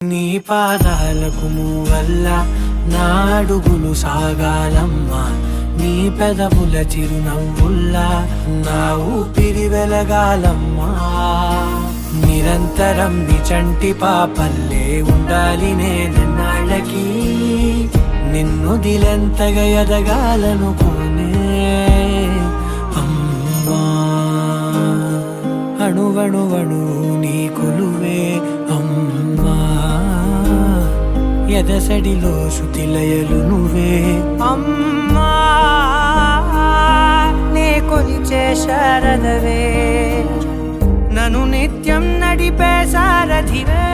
నీ పాదాలకు మూవల్ల నా అడుగులు సాగాలమ్మా, నీ పెదవుల చిరునవ్వుల్లా నా ఊపిరి వెలగాలమ్మా. నిరంతరం నీ చంటి పాపల్లే ఉండాలి నేనన్నాళ్ళకి, నిన్ను దిలెంతగా ఎదగాలనుకోనే అమ్మా. అణువణువణు నీ కొలువే అమ్మా, ఎదసడిలో శృతిలయలు నువ్వే అమ్మా. నే కొలిచే శారదవే, నన్ను నిత్యం నడిపే సారథివే.